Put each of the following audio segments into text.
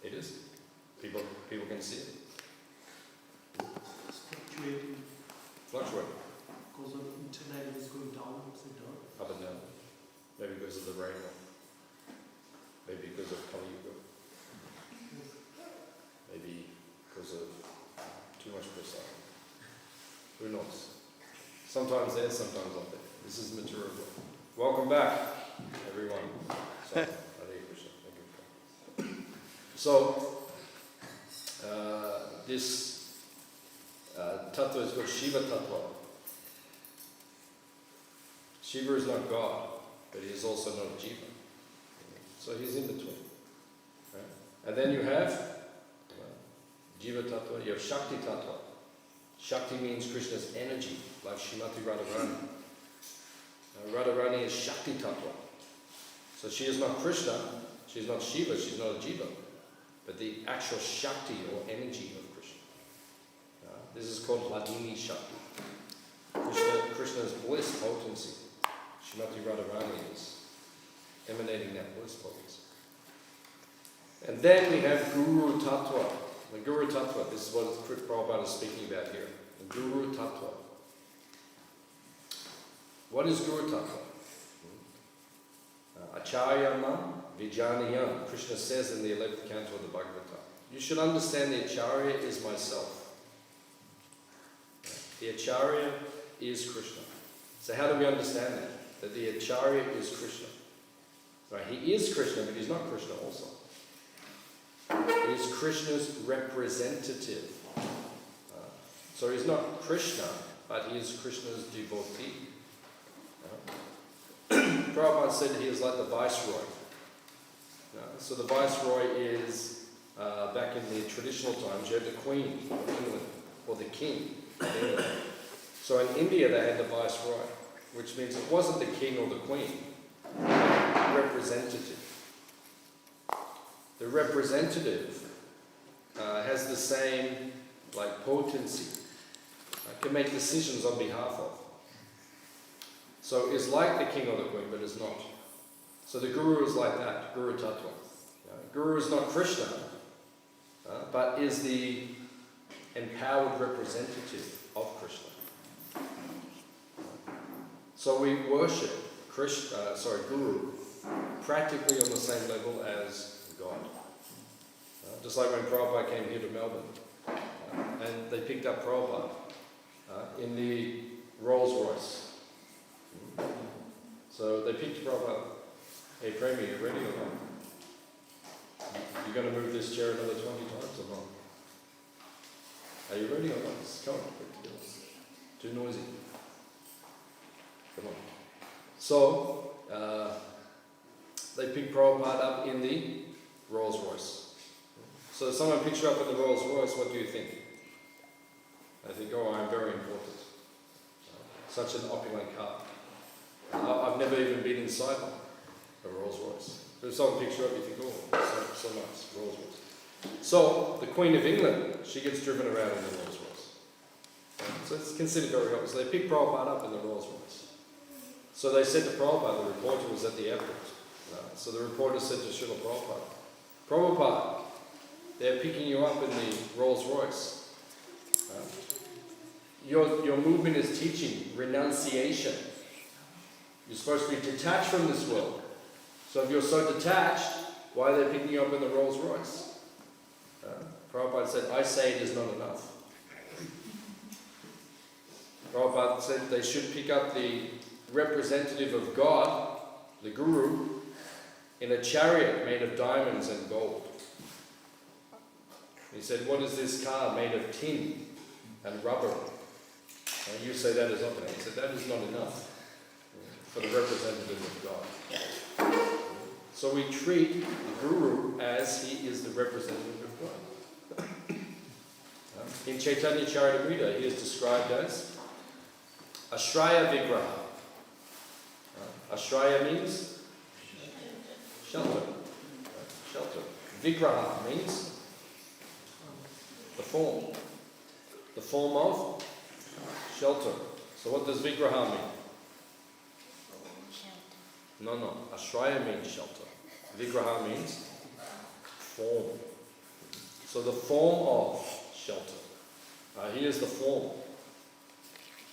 It is. People can see it. It's fluctuating. Fluctuating. Because the internet is going down, upside down. Up and down. Maybe because of the rain. Maybe because of Kali Yuga. Maybe because of too much prasad. Who knows? Sometimes there, sometimes not there. This is material. Welcome back, everyone. So, Hare Krishna. Thank you. So, this tattva is called Shiva tattva. Shiva is not God, but he is also not Jiva. So he's in between. Right? And then you have Jiva tattva, you have Shakti tattva. Shakti means Krishna's energy, like Srimati Radharani. Radharani is Shakti tattva. So she is not Krishna, she is not Shiva, she is not a Jiva, but the actual Shakti or energy of Krishna. This is called Hladini Shakti. Krishna's bliss, potency. Srimati Radharani is emanating that bliss, potency. And then we have Guru Tattva. The Guru Tattva, this is what Prabhupada is speaking about here. The Guru Tattva. What is Guru Tattva? Acharyama Vijanayam. Krishna says in the 11th canto of the Bhagavatam. You should understand the Acharya is myself. The Acharya is Krishna. So how do we understand that? That the Acharya is Krishna. Right? He is Krishna, but he's not Krishna also. He is Krishna's representative. So he's not Krishna, but he is Krishna's devotee. Prabhupada said he is like the viceroy. So the viceroy is, back in the traditional times, you had the Queen of England, or the King of England. So in India they had the viceroy, which means it wasn't the king or the queen, the representative. The representative has the same potency, can make decisions on behalf of. So is like the king or the queen, but is not. So the guru is like that, Guru Tattva. Guru is not Krishna, but is the empowered representative of Krishna. So we worship Guru, practically on the same level as God. Just like when Prabhupada came here to Melbourne, and they picked up Prabhupada in the Rolls Royce. So they picked Prabhupada. Hey, Premi, you ready or not? You're going to move this chair another 20 times or not? Are you ready or not? Come on, quick. Too noisy. Come on. So, they picked Prabhupada up in the Rolls Royce. So if someone picks you up in the Rolls Royce, what do you think? I think, oh, I'm very important. Such an opulent car. I've never even been inside a Rolls Royce. So if someone picks you up, you think, oh, so nice, Rolls Royce. So, the Queen of England, she gets driven around in the Rolls Royce. So it's considered very helpful. So they picked Prabhupada up in the Rolls Royce. So they said to Prabhupada, the reporter was at the airport. So the reporter said to Srila Prabhupada, Prabhupada, they're picking you up in the Rolls Royce. Your movement is teaching renunciation. You're supposed to be detached from this world. So if you're so detached, why are they picking you up in the Rolls Royce? Prabhupada said, I say it is not enough. Prabhupada said they should pick up the representative of God, the Guru, in a chariot made of diamonds and gold. He said, what is this car made of tin and rubber? And you say that is not enough. He said, that is not enough for the representative of God. So we treat the Guru as he is the representative of God. In Chaitanya Charitamrita, he is described as Ashraya Vigraha. Ashraya means shelter. Shelter. Vigraha means the form. The form of shelter. So what does Vigraha mean? No. Ashraya means shelter. Vigraha means form. So the form of shelter. Here's the form.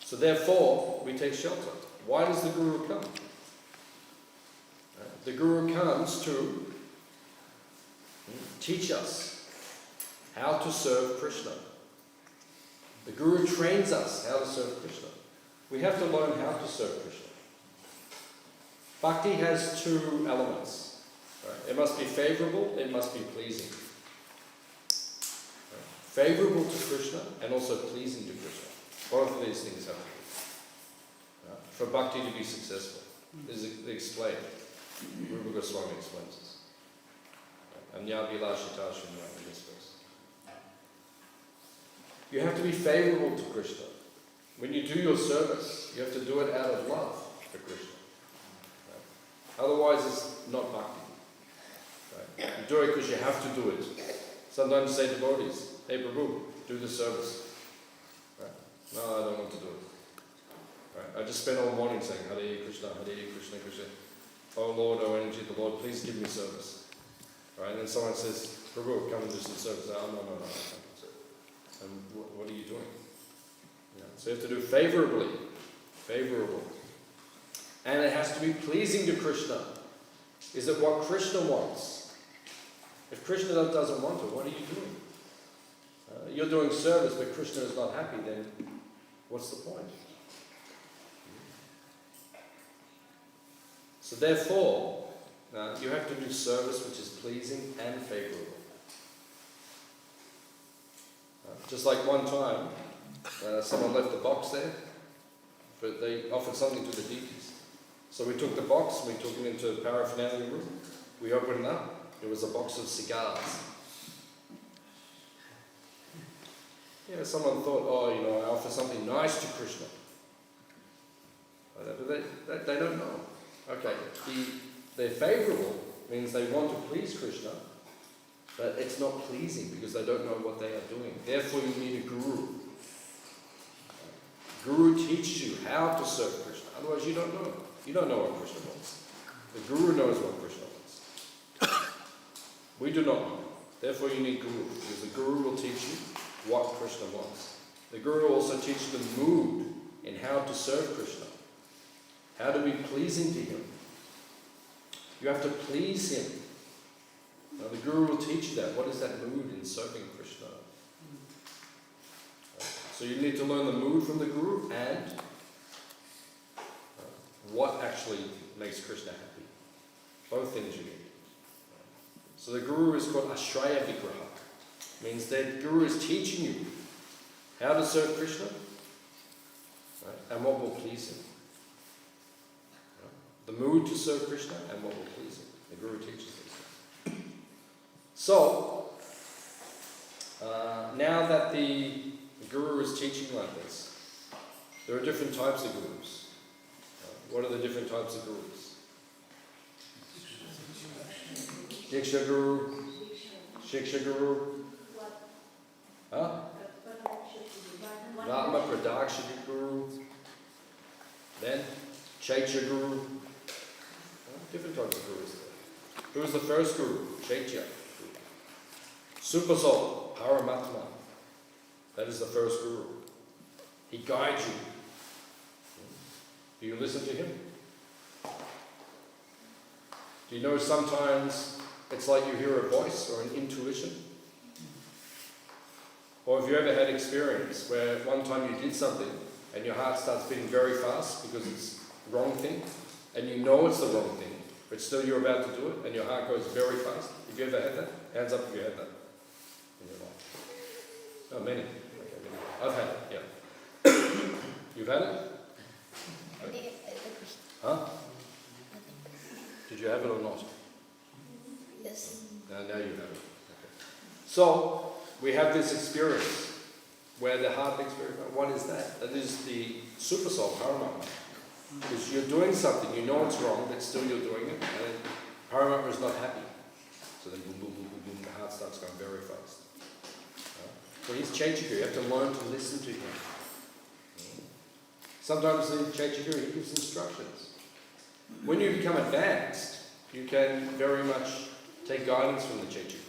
So therefore, we take shelter. Why does the Guru come? The Guru comes to teach us how to serve Krishna. The Guru trains us how to serve Krishna. We have to learn how to serve Krishna. Bhakti has two elements. Right? It must be favorable, it must be pleasing. Right? Favorable to Krishna and also pleasing to Krishna. Both of these things have to be. Right? For Bhakti to be successful. This is explained. Rupa Goswami explains this. And Yabhilashita Srimad in this verse. You have to be favorable to Krishna. When you do your service, you have to do it out of love for Krishna. Right? Otherwise, it's not bhakti. Right? You do it because you have to do it. Sometimes you say to devotees, "Hey Prabhu, do the service." Right? No, I don't want to do it. Right? I just spent all morning saying, Hare Krishna, Hare Krishna, Krishna. Oh Lord, oh energy of the Lord, please give me service. Right? And then someone says, Prabhu, come and do some service. Oh, no, I can't. And what are you doing? So you have to do favorably. Favorable. And it has to be pleasing to Krishna. Is it what Krishna wants? If Krishna doesn't want it, what are you doing? You're doing service, but Krishna is not happy, then what's the point? So therefore, you have to do service which is pleasing and favorable. Just like one time, someone left the box there, but they offered something to the deities. So we took the box, we took it into the paraphernalia room, we opened it up, it was a box of cigars. Yeah, someone thought, I offer something nice to Krishna. But they don't know. Okay, they're favourable, means they want to please Krishna, but it's not pleasing because they don't know what they are doing. Therefore you need a guru. Guru teaches you how to serve Krishna. Otherwise you don't know. You don't know what Krishna wants. The Guru knows what Krishna wants. We do not know. Therefore you need Guru, because the Guru will teach you what Krishna wants. The Guru also teaches the mood in how to serve Krishna. How to be pleasing to him. You have to please him. Now the Guru will teach you that. What is that mood in serving Krishna? So you need to learn the mood from the Guru and what actually makes Krishna happy. Both things you need. So the Guru is called Ashraya Vigraha. Means that Guru is teaching you how to serve Krishna, right, and what will please him. The mood to serve Krishna and what will please him. The Guru teaches this. So, now that the Guru is teaching like this, there are different types of Gurus. What are the different types of Gurus? Diksha Guru, Shiksha Guru, Ratma Pradakshika Guru, then Chaitya Guru. Different types of Gurus there. Who is the first Guru? Chaitya Guru. Super Soul, Paramatma. That is the first Guru. He guides you. Do you listen to him? Do you know sometimes it's like you hear a voice or an intuition? Or have you ever had experience where one time you did something and your heart starts beating very fast because it's the wrong thing, and you know it's the wrong thing, but still you're about to do it and your heart goes very fast? Have you ever had that? Hands up if you had that in your life. Oh, many. Okay, many. I've had it, yeah. You've had it? Huh? Did you have it or not? Yes. Now you have it. Okay. So, we have this experience where the heart beats very fast. What is that? That is the super soul, Paramatma. Because you're doing something, you know it's wrong, but still you're doing it, and Paramatma is not happy. So then boom, boom, boom, boom, boom, the heart starts going very fast. So he's Chaitya. You have to learn to listen to him. Sometimes the Chaitya he gives instructions. When you become advanced, you can very much take guidance from the Chaitya.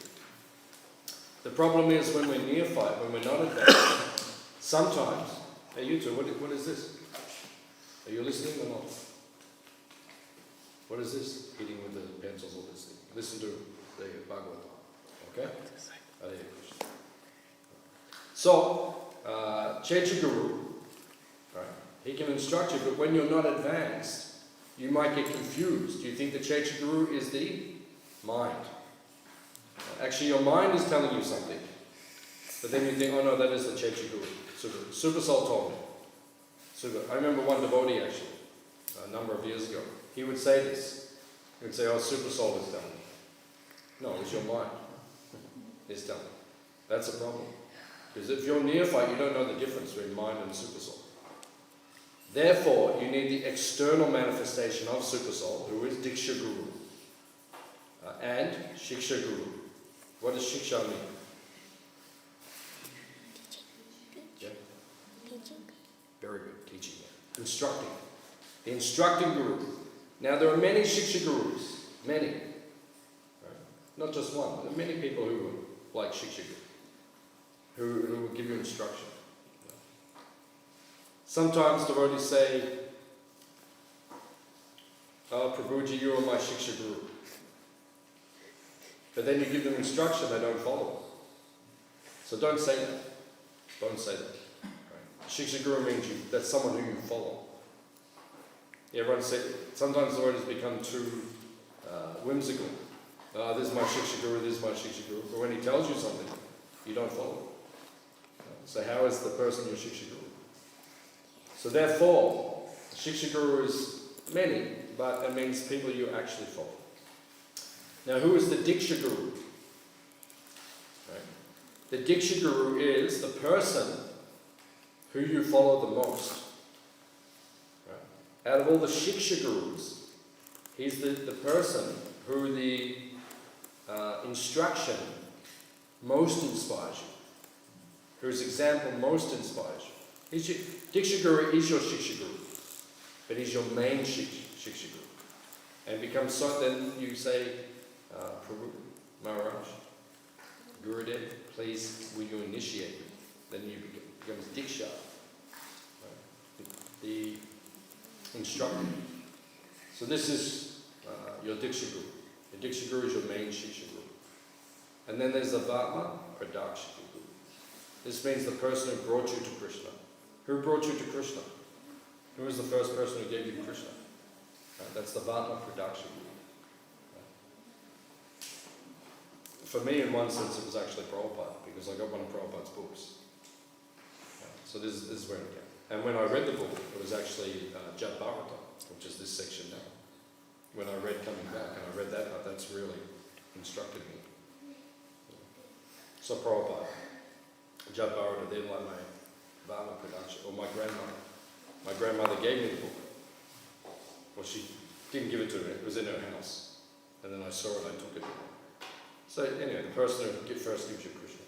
The problem is when we're neophyte, when we're not advanced, sometimes, hey you two, what is this? Are you listening or not? What is this? Hitting with the pencils or this thing? Listen to the Bhagavatam. Okay? Hare Krishna. So, Checha Guru, right, he can instruct you, but when you're not advanced, you might get confused. You think the Checha Guru is the mind. Actually, your mind is telling you something. But then you think, oh no, that is the Checha Guru. Super Soul told me. I remember one devotee actually, a number of years ago. He would say this. He would say, oh, Super Soul is telling me. No, it's your mind. It's telling me. That's a problem. Because if you're neophyte, you don't know the difference between mind and Super Soul. Therefore, you need the external manifestation of Super Soul, who is Diksha Guru, and Shiksha Guru. What does Shiksha mean? Yeah? Teaching. Very good, teaching. Instructing. The instructing Guru. Now there are many Shiksha Gurus. Many. Right? Not just one. There are many people who are like Shiksha Guru, who will give you instruction. Sometimes devotees say, oh, Prabhuji, you are my Shiksha Guru. But then you give them instruction, they don't follow it. So don't say that. Don't say that. Right? Shiksha Guru means that's someone who you follow. Everyone said, sometimes the devotees become too whimsical. This is my Shiksha Guru, this is my Shiksha Guru. But when he tells you something, you don't follow it. So how is the person your Shiksha Guru? So therefore, Shiksha Guru is many, but it means people you actually follow. Now who is the Diksha Guru? Right? The Diksha Guru is the person who you follow the most. Right? Out of all the Shiksha Gurus, he's the person who the instruction most inspires you, whose example most inspires you. Diksha Guru is your Shiksha Guru, but he's your main Shiksha Guru. And becomes so, then you say, Prabhu, Maharaj, Gurudev, please will you initiate me? Then you becomes Diksha, right? The instructor. So this is your Diksha Guru. Your Diksha Guru is your main Shiksha Guru. And then there's the Vatma or Dakshika Guru. This means the person who brought you to Krishna. Who brought you to Krishna? Who was the first person who gave you Krishna? Right? That's the Vatma Dakshika Guru. For me, in one sense, it was actually Prabhupada, because I got one of Prabhupada's books. So this is where it came. And when I read the book, it was actually Śrīmad Bhāgavatam, which is this section now. When I read coming back, and I read that, that's really instructed me. So Prabhupada, Śrīmad Bhāgavatam, then like my Vatma production, or my grandmother. My grandmother gave me the book. Well, she didn't give it to me, it was in her house. And then I saw it, I took it. So anyway, the person who first gives you Krishna.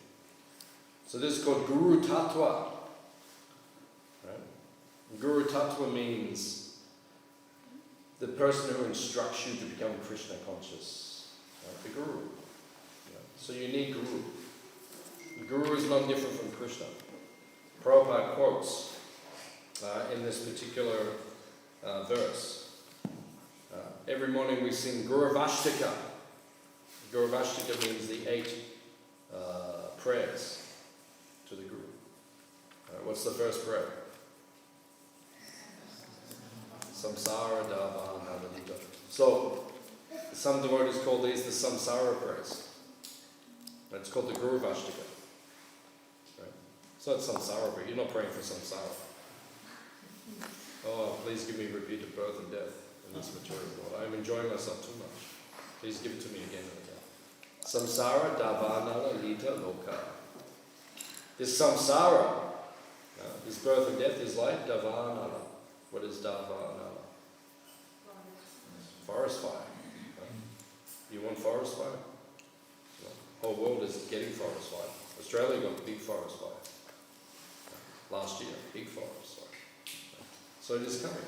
So this is called Guru Tattva. Right? Guru Tattva means the person who instructs you to become Krishna conscious. Right? The Guru. Yeah. So you need Guru. The Guru is not different from Krishna. Prabhupada quotes in this particular verse. Every morning we sing Guru Vashtaka. Guru Vashtaka means the 8 prayers to the Guru. What's the first prayer? Samsara Dava Navadita. So, some devotees call these the Samsara prayers. It's called the Guru Vashtaka. Right? It's not Samsara prayer. You're not praying for Samsara. Oh, please give me repeated birth and death in this material world. I'm enjoying myself too much. Please give it to me again and again. Samsara Davanala Lita Loka. This samsara, this birth and death is like Davanala. What is Davanala? Forest fire. You want forest fire? The whole world is getting forest fire. Australia got a big forest fire. Last year, big forest fire. So it is coming.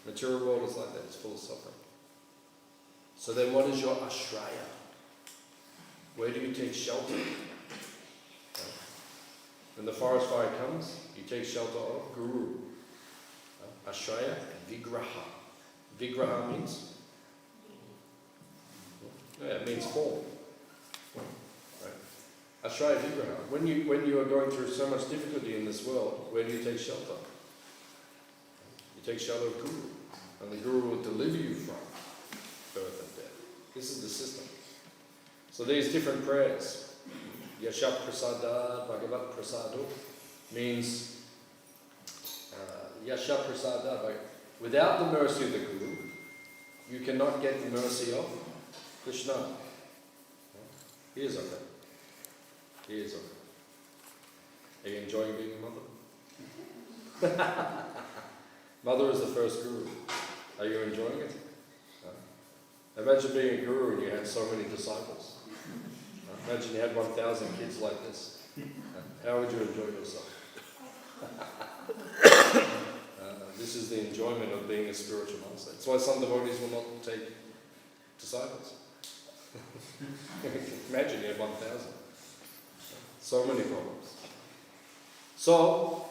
Material world is like that, it's full of suffering. So then what is your ashraya? Where do you take shelter? When the forest fire comes, you take shelter of Guru, Acharya, and Vigraha. Vigraha means? Yeah, it means form. Right? Acharya, Vigraha. When you are going through so much difficulty in this world, where do you take shelter? You take shelter of Guru. And the Guru will deliver you from birth and death. This is the system. So these different prayers, Yasha Prasada Bhagavat Prasado, means Yasha Prasada, without the mercy of the Guru, you cannot get the mercy of Krishna. He is okay. He is okay. Are you enjoying being a mother? Mother is the first Guru. Are you enjoying it? Imagine being a Guru and you had so many disciples. Imagine you had 1,000 kids like this. How would you enjoy yourself? This is the enjoyment of being a spiritual master. That's why some devotees will not take disciples. Imagine you had 1,000. So many problems. So,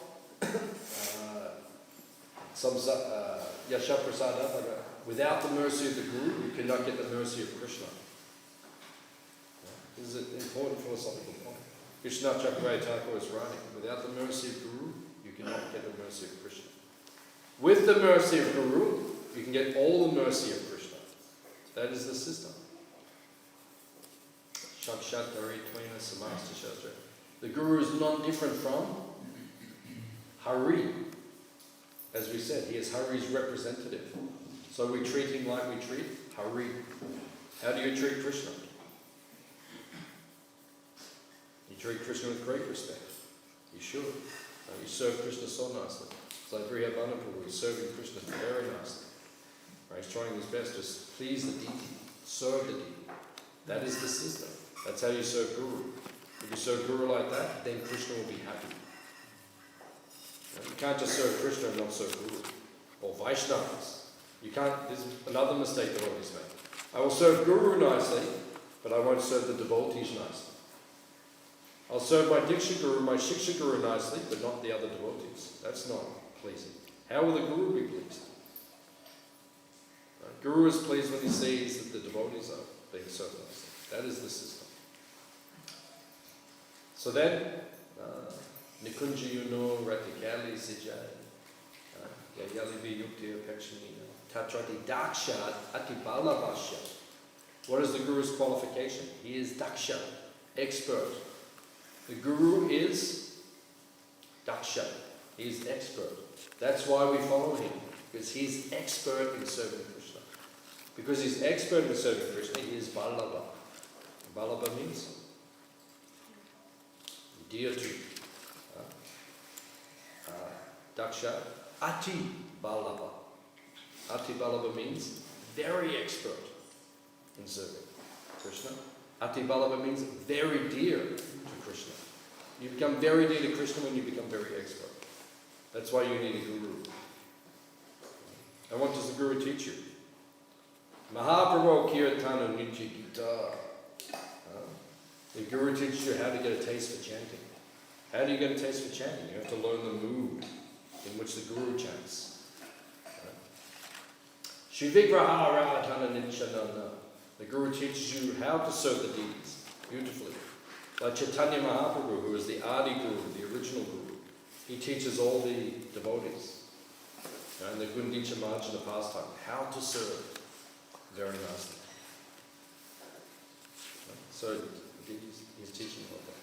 Yasha Prasada, without the mercy of the Guru, you cannot get the mercy of Krishna. This is an important philosophical point. Krishna Chakravarti Thakur is writing, without the mercy of Guru, you cannot get the mercy of Krishna. With the mercy of Guru, you can get all the mercy of Krishna. That is the system. Shakshat Dharitvaina Samasta Shastra. The Guru is not different from Hare. As we said, he is Hari's representative. So we treat him like we treat Hare. How do you treat Krishna? You treat Krishna with great respect. You should. You serve Krishna so nicely. It's like Grihabhana Prabhu, he's serving Krishna very nicely. Right? He's trying his best to please the deity, serve the deity. That is the system. That's how you serve Guru. If you serve Guru like that, then Krishna will be happy. You can't just serve Krishna and not serve Guru. Or Vaishnavas. You can't, there's another mistake that always make. I will serve Guru nicely, but I won't serve the devotees nicely. I'll serve my Diksha Guru, my Shiksha Guru nicely, but not the other devotees. That's not pleasing. How will the Guru be pleased? Right? Guru is pleased when he sees that the devotees are being served nicely. That is the system. So then, Nikunjayuno Ratikali Sijay, Yayali Viyukti Apekshmina, Tatrati Dakshat Atibalavasya. What is the Guru's qualification? He is Daksha, expert. The Guru is Daksha. He is expert. That's why we follow him. Because he's expert in serving Krishna. Because he's expert in serving Krishna, he is Vallabha. Vallabha means dear to. Daksha, Ati Vallabha. Ati Vallabha means very expert in serving Krishna. Ati Vallabha means very dear to Krishna. You become very dear to Krishna when you become very expert. That's why you need a Guru. And what does the Guru teach you? Mahaprabhu Kirtan Nitya Gita. The Guru teaches you how to get a taste for chanting. How do you get a taste for chanting? You have to learn the mood in which the Guru chants. Shri Vigraha Radhana Nichanana. The Guru teaches you how to serve the deities beautifully. Like Chaitanya Mahaprabhu, who is the Adi Guru, the original Guru, he teaches all the devotees and the Gundicha Marjana pastime how to serve very nicely. So he's teaching all that.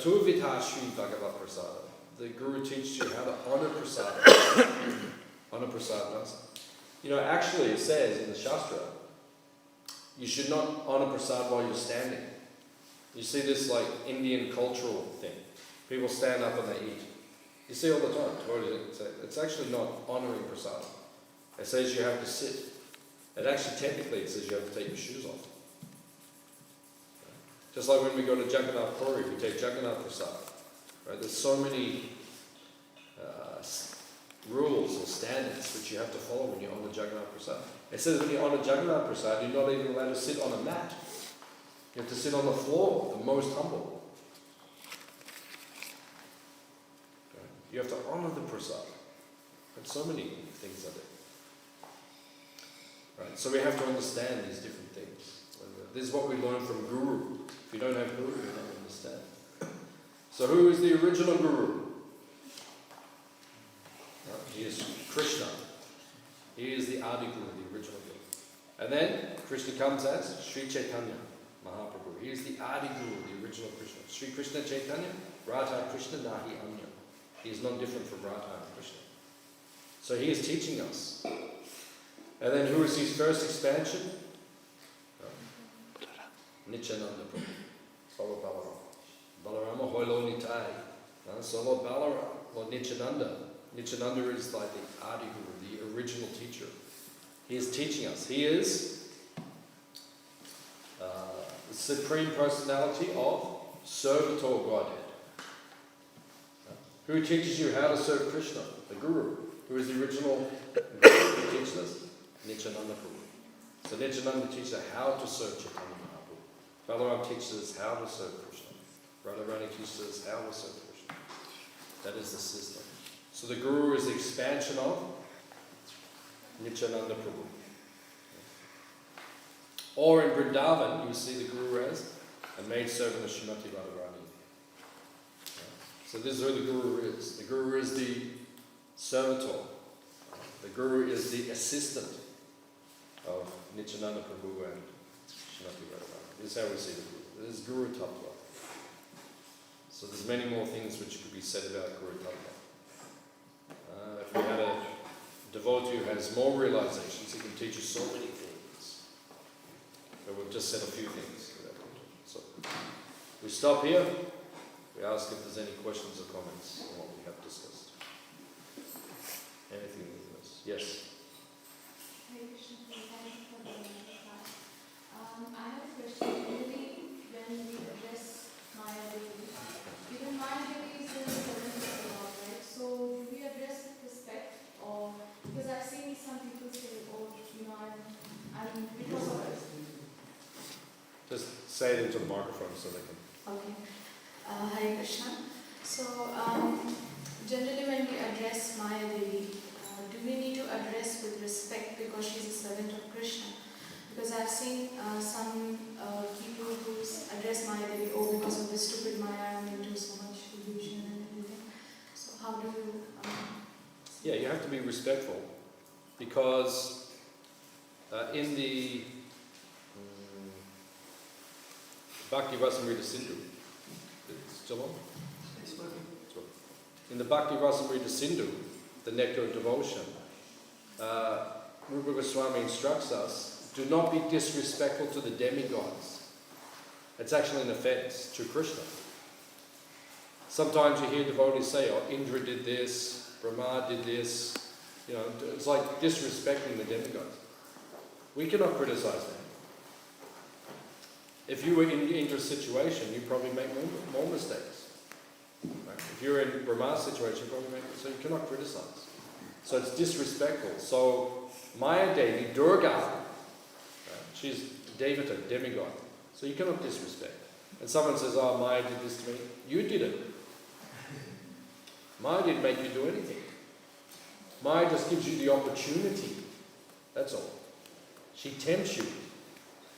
Chaturvita Śrīmad Bhāgavatam. The Guru teaches you how to honor prasada. Honor prasada. You know, actually it says in the Shastra, you should not honor prasad while you're standing. You see this like Indian cultural thing. People stand up and they eat. You see all the time. It's actually not honoring prasad. It says you have to sit. And actually technically it says you have to take your shoes off. Just like when we go to Jagannath Puri, we take Jagannath prasad. Right? There's so many rules or standards which you have to follow when you honor Jagannath prasad. It says when you honor Jagannath prasad, you're not even allowed to sit on a mat. You have to sit on the floor, the most humble. Okay? You have to honor the prasad. And so many things are there. Right? So we have to understand these different things. This is what we learn from Guru. If you don't have Guru, you don't understand. So who is the original Guru? Right? He is Krishna. He is the Adi Guru, the original Guru. And then Krishna comes as Sri Chaitanya Mahaprabhu. He is the Adi Guru, the original Krishna. Sri Krishna Chaitanya, Radha Krishna Nahi Anya. He is not different from Radha and Krishna. So he is teaching us. And then who is his first expansion? Nityananda Prabhu. Solo Balarama. Balarama Hoilo Nitai. Solo Balarama, Lord Nityananda. Nityananda is like the Adi Guru, the original teacher. He is teaching us. He is the Supreme Personality of Servitor Godhead. Who teaches you how to serve Krishna? The Guru. Who is the original Guru who teaches us? Nityananda Prabhu. So Nityananda teaches us how to serve Chaitanya Mahaprabhu. Balaram teaches us how to serve Krishna. Radharani teaches us how to serve Krishna. That is the system. So the Guru is the expansion of Nityananda Prabhu. Or in Vrindavan, you see the Guru as a maidservant of Srimati Radharani. So this is who the Guru is. The Guru is the servitor. The Guru is the assistant of Nityananda Prabhu and Srimati Radharani. This is how we see the Guru. This is Guru Tattva. So there's many more things which could be said about Guru Tattva. If we had a devotee who has more realizations, he can teach us so many things. But we've just said a few things. So we stop here. We ask if there's any questions or comments on what we have discussed. Anything with us? Yes? Hare Krishna, thank you for the class. I have a question. Usually when we address Maya Devi, even Maya Devi is in the presence of the Lord, right? So do we address with respect, or because I've seen some people say, oh, I'm because of it. Just say it into the microphone so they can. Okay. Hare Krishna. So generally when we address Maya Devi, do we need to address with respect because she's a servant of Krishna? Because I've seen some people who address Maya Devi, oh, because of this stupid Maya, I'm into so much illusion and everything. So how do you... Yeah, you have to be respectful because in the Bhakti Rasamrita Sindhu, it's still on? It's working. In the Bhakti Rasamrita Sindhu, the nectar of devotion, Rupa Goswami instructs us, do not be disrespectful to the demigods. It's actually an offense to Krishna. Sometimes you hear devotees say, oh, Indra did this, Brahma did this, it's like disrespecting the demigods. We cannot criticize them. If you were in Indra's situation, you probably make more mistakes. Right? If you're in Brahma's situation, you probably so you cannot criticize. So it's disrespectful. So Maya Devi, Durga, right? She's Devata, demigod. So you cannot disrespect. And someone says, oh, Maya did this to me. You did it. Maya didn't make you do anything. Maya just gives you the opportunity. That's all. She tempts you.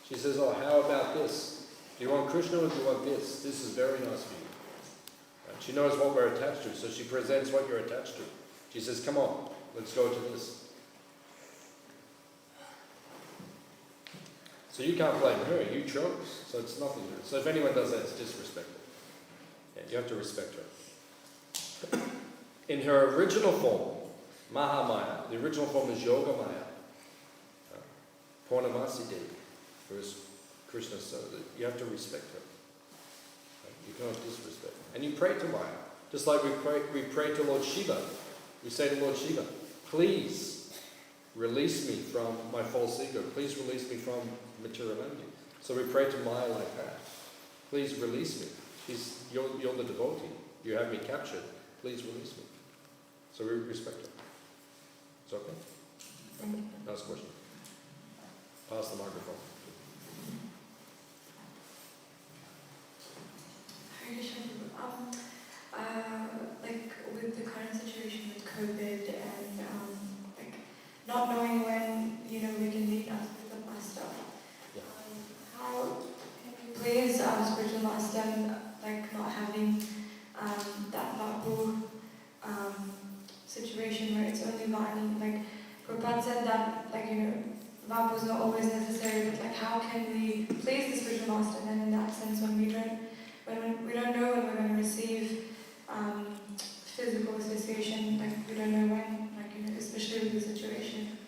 She says, oh, how about this? Do you want Krishna or do you want this? This is very nice for you. Right? She knows what we're attached to, so she presents what you're attached to. She says, come on, let's go to this. So you can't blame her, you chose. So it's nothing to do. So if anyone does that, it's disrespectful. Yeah, you have to respect her. In her original form, Mahamaya, the original form is Yoga Maya. Purnamasi Devi. Whereas Krishna, so that you have to respect her. Right? You cannot disrespect her. And you pray to Maya. Just like we pray to Lord Shiva. We say to Lord Shiva, please release me from my false ego. Please release me from materiality. So we pray to Maya like that. Please release me. You're the devotee. You have me captured. Please release me. So we respect her. It's okay? Thank you. Last question. Pass the microphone. Like with the current situation with COVID and like not knowing when we can meet our spiritual master, Yeah. how can we praise our spiritual master and like not having that Babu situation where it's only Vani? Like Prabhupada said that Babu is not always necessary, but like how can we praise the spiritual master then in that sense when we don't know when we're going to receive physical association, like we don't know when, especially with the situation.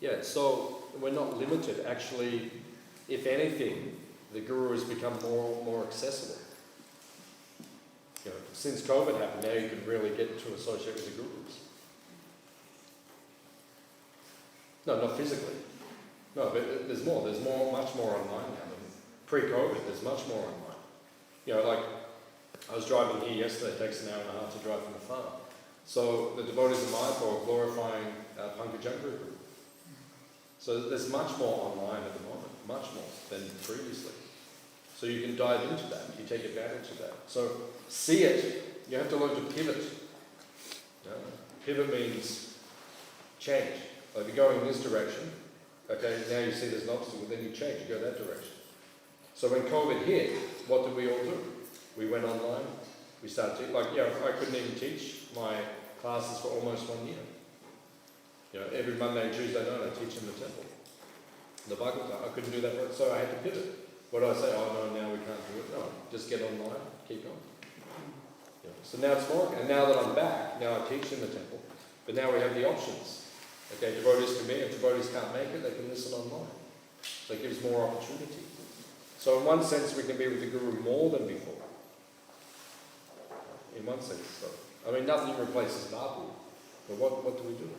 Yeah, so we're not limited. Actually, if anything, the Guru has become more accessible. Since COVID happened, now you can really get to associate with the Gurus. No, not physically. No, but there's more. There's much more online now than pre-COVID. There's much more online. Like I was driving here yesterday. It takes an hour and a half to drive from the farm. So the devotees of Mayapur are glorifying Pankajanguru. So there's much more online at the moment, much more than previously. So you can dive into that. You take advantage of that. So see it. You have to learn to pivot. Pivot means change. Like you're going in this direction. Okay, now you see there's an obstacle, then you change, you go that direction. So when COVID hit, what did we all do? We went online, we started I couldn't even teach my classes for almost 1 year. Every Monday and Tuesday night I teach in the temple. The Bhagavatam, I couldn't do that, so I had to pivot. What do I say? Oh no, now we can't do it. No, just get online, keep going. So now it's more, and now that I'm back, now I teach in the temple, but now we have the options. Okay, devotees can be, if devotees can't make it, they can listen online. So it gives more opportunity. So in one sense, we can be with the Guru more than before. In one sense, so. I mean, nothing replaces Babu, but what do we do?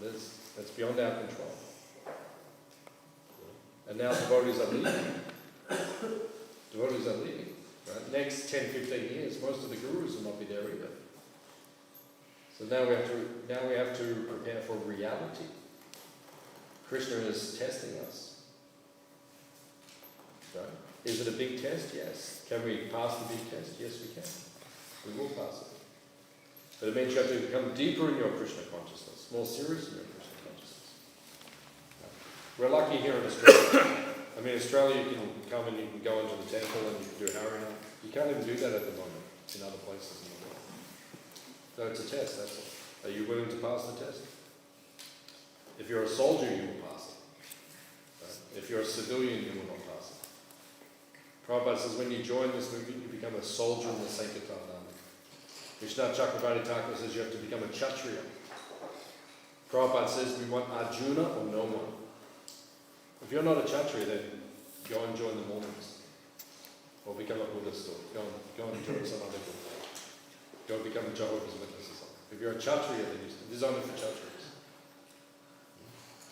That's beyond our control. And now devotees are leaving. Devotees are leaving. Right? Next 10, 15 years, most of the Gurus will not be there either. So now we have to prepare for reality. Krishna is testing us. Right? Is it a big test? Yes. Can we pass the big test? Yes, we can. We will pass it. But it means you have to become deeper in your Krishna consciousness, more serious in your Krishna consciousness. We're lucky here in Australia. I mean, Australia, you can come and you can go into the temple and you can do Hare. You can't even do that at the moment in other places in the world. So it's a test, that's all. Are you willing to pass the test? If you're a soldier, you will pass it. Right? If you're a civilian, you will not pass it. Prabhupada says when you join this movement, you become a soldier in the Sankirtan army. Vishnu Chakravarti Thakur says you have to become a Kshatriya. Prabhupada says we want Arjuna or no one. If you're not a Kshatriya, then go and join the Mormons. Or become a Buddhist, or go and join some other group. Go become a Jehovah's Witness or something. If you're a Kshatriya, then this is only for Kshatriyas.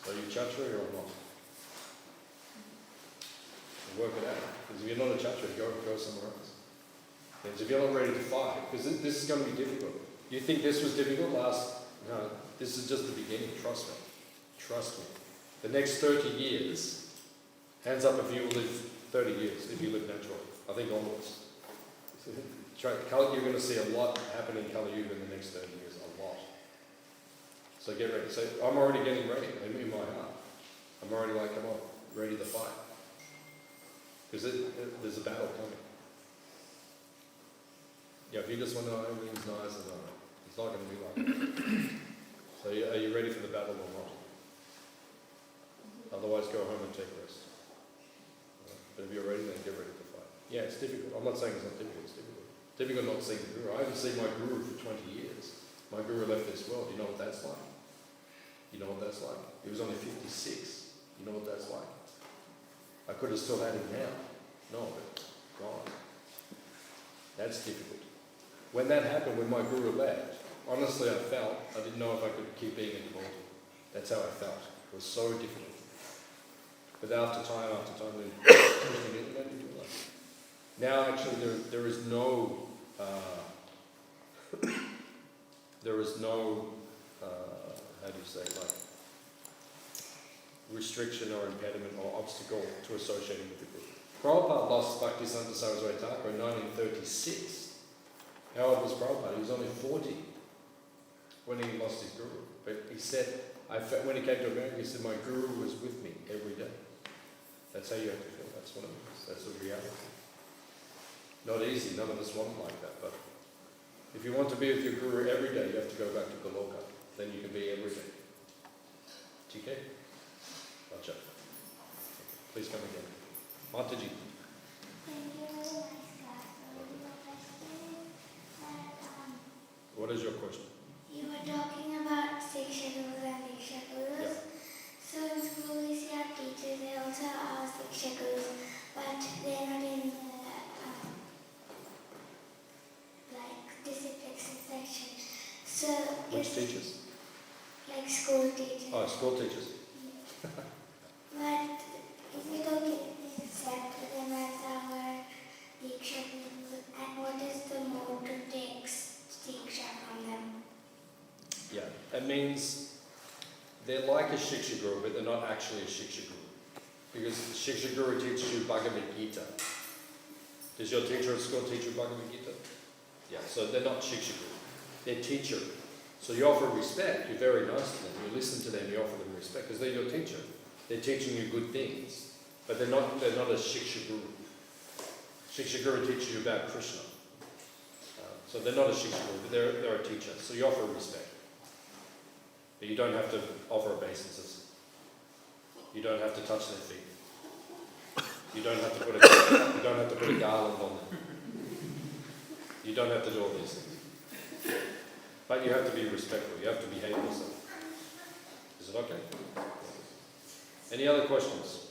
So are you Kshatriya or not? Work it out. Because if you're not a Kshatriya, go somewhere else. Because if you're not ready to fight, because this is going to be difficult. You think this was difficult No, this is just the beginning, trust me. Trust me. The next 30 years, hands up if you will live 30 years, if you live naturally. I think onwards. You're going to see a lot happen in Kali Yuga in the next 30 years, a lot. So get ready. So I'm already getting ready in my heart. I'm already come on, ready to fight. Because there's a battle coming. If you just want to know everything's nice and all, it's not going to be like that. So are you ready for the battle or not? Otherwise go home and take rest. But if you're ready, then get ready to fight. Yeah, it's difficult. I'm not saying it's not difficult, it's difficult. Difficult not seeing the Guru. I haven't seen my Guru for 20 years. My Guru left this world. You know what that's like? You know what that's like? He was only 56. You know what that's like? I could have still had him now. No, but gone. That's difficult. When that happened, when my Guru left, honestly I didn't know if I could keep being a devotee. That's how I felt. It was so difficult. But after time, now actually there is no how do you say, restriction or impediment or obstacle to associating with the group. Prabhupada lost Bhaktivedanta Saraswati Thakur in 1936. How old was Prabhupada? He was only 40 when he lost his guru. But he said, when he came to America, he said, my guru was with me every day. That's how you have to feel. That's what it means. That's the reality. Not easy. None of us want it like that. But if you want to be with your guru every day, you have to go back to Goloka. Then you can be every day. TK? Gotcha. Please come again. Mataji. Thank you. Nice class. My question is that What is your question? you were talking about Shiksha Gurus and Diksha Gurus. Yeah. So in school we see our teachers, they also are Shiksha Gurus, but they're not in like discipline section. So Which if, teachers? like school teachers. Oh, school teachers. But if we don't accept them as our Diksha Gurus, and what is the mode to take Diksha from them? Yeah. That means they're like a Shiksha Guru, but they're not actually a Shiksha Guru. Because Shiksha Guru teaches you Bhagavad Gita. Does your teacher at school teach you Bhagavad Gita? Yeah, so they're not Shiksha Guru. They're teacher. So you offer respect, you're very nice to them, you listen to them, you offer them respect, because they're your teacher. They're teaching you good things. But they're not a Shiksha Guru. Shiksha Guru teaches you about Krishna. So they're not a Shiksha Guru, but they're a teacher. So you offer respect. But you don't have to offer obeisances. You don't have to touch their feet. You don't have to put a garland on them. You don't have to do all these things. But you have to be respectful. You have to behave yourself. Is it okay? Any other questions?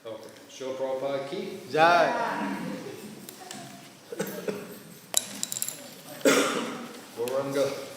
Okay. Srila Prabhupada ki Jai. Gauranga.